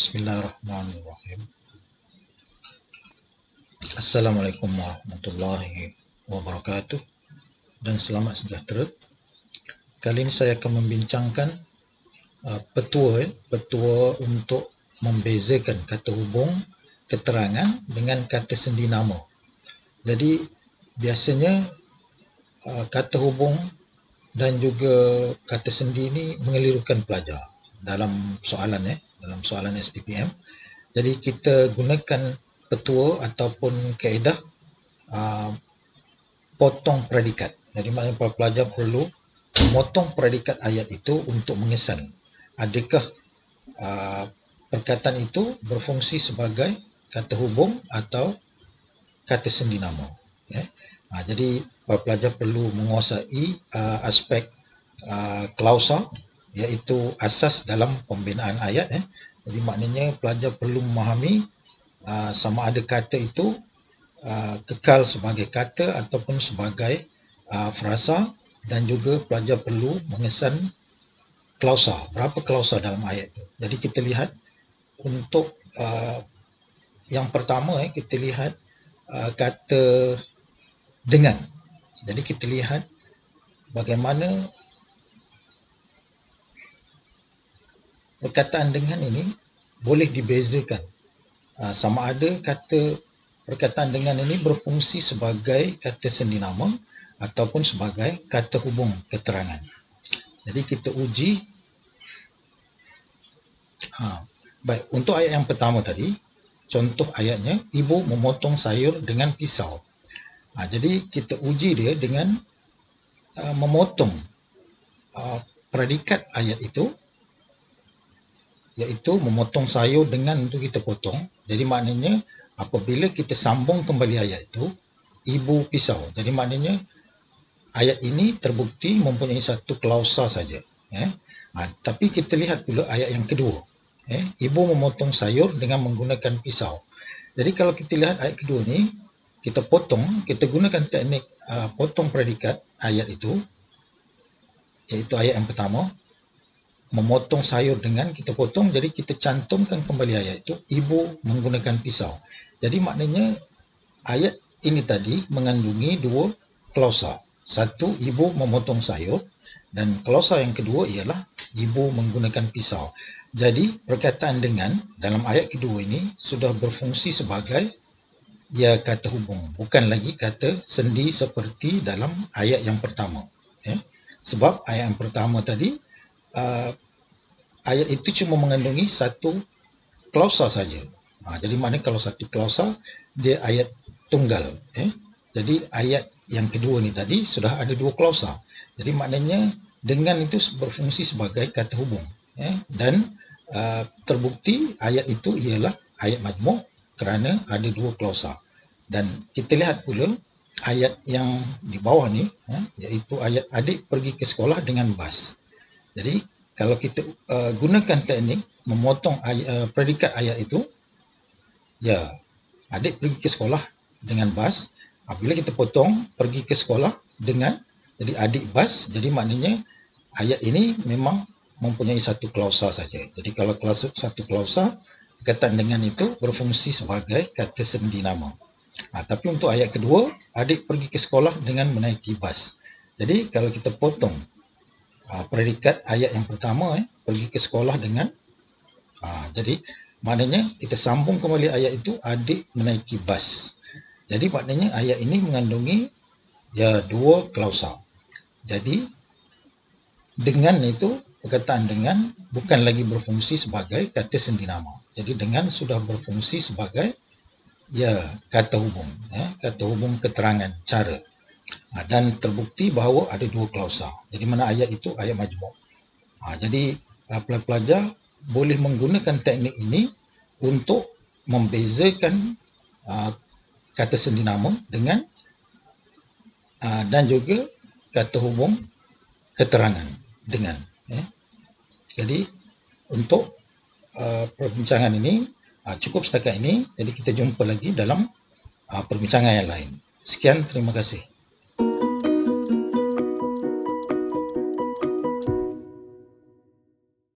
Bismillahirrahmanirrahim. Assalamualaikum warahmatullahi wabarakatuh dan selamat sejahtera. Kali ini saya akan membincangkan petua untuk membezakan kata hubung keterangan dengan kata sendi nama. Jadi biasanya kata hubung dan juga kata sendi ini mengelirukan pelajar dalam soalan STPM. Jadi kita gunakan petua ataupun kaedah potong predikat. Jadi maknanya para pelajar perlu memotong predikat ayat itu untuk mengesan adakah perkataan itu berfungsi sebagai kata hubung atau kata sendi nama. Jadi para pelajar perlu menguasai aspek klausa, iaitu asas dalam pembinaan ayat. Jadi maknanya pelajar perlu memahami sama ada kata itu kekal sebagai kata ataupun sebagai frasa, dan juga pelajar perlu mengesan klausa, berapa klausa dalam ayat itu. Jadi kita lihat untuk yang pertama, kita lihat kata dengan. Jadi kita lihat bagaimana perkataan dengan ini boleh dibezakan sama ada kata perkataan dengan ini berfungsi sebagai kata sendi nama ataupun sebagai kata hubung keterangan. Jadi kita uji. Baik, untuk ayat yang pertama tadi, contoh ayatnya, ibu memotong sayur dengan pisau. Jadi kita uji dia dengan memotong predikat ayat itu, iaitu memotong sayur dengan untuk kita potong. Jadi maknanya apabila kita sambung kembali ayat itu, ibu pisau. Jadi maknanya ayat ini terbukti mempunyai satu klausa saja. Tapi kita lihat pula ayat yang kedua. Ibu memotong sayur dengan menggunakan pisau. Jadi kalau kita lihat ayat kedua ni, kita potong, kita gunakan teknik potong predikat ayat itu, iaitu ayat yang pertama, memotong sayur dengan kita potong. Jadi kita cantumkan kembali ayat itu, ibu menggunakan pisau. Jadi maknanya ayat ini tadi mengandungi dua klausa. Satu, ibu memotong sayur, dan klausa yang kedua ialah ibu menggunakan pisau. Jadi perkataan dengan dalam ayat kedua ini sudah berfungsi sebagai kata hubung, bukan lagi kata sendi seperti dalam ayat yang pertama. Sebab ayat yang pertama tadi, ayat itu cuma mengandungi satu klausa saja. Jadi maknanya kalau satu klausa, dia ayat tunggal. Jadi ayat yang kedua ni tadi sudah ada dua klausa. Jadi maknanya dengan itu berfungsi sebagai kata hubung. Dan terbukti ayat itu ialah ayat majmuk kerana ada dua klausa. Dan kita lihat pula ayat yang di bawah ni, iaitu ayat adik pergi ke sekolah dengan bas. Jadi kalau kita gunakan teknik memotong predikat ayat itu, adik pergi ke sekolah dengan bas. Apabila kita potong pergi ke sekolah dengan, jadi adik bas, jadi maknanya ayat ini memang mempunyai satu klausa saja. Jadi kalau satu klausa, perkataan dengan itu berfungsi sebagai kata sendi nama. Tapi untuk ayat kedua, adik pergi ke sekolah dengan menaiki bas. Jadi kalau kita potong predikat ayat yang pertama, pergi ke sekolah dengan, jadi maknanya kita sambung kembali ayat itu, adik menaiki bas. Jadi maknanya ayat ini mengandungi dua klausa. Jadi dengan itu, perkataan dengan bukan lagi berfungsi sebagai kata sendi nama. Jadi dengan sudah berfungsi sebagai kata hubung, kata hubung keterangan cara. Dan terbukti bahawa ada dua klausa. Jadi mana ayat itu ayat majmuk. Jadi pelajar boleh menggunakan teknik ini untuk membezakan kata sendi nama dengan dan juga kata hubung keterangan dengan. Jadi untuk perbincangan ini cukup setakat ini. Jadi kita jumpa lagi dalam perbincangan yang lain. Sekian, terima kasih.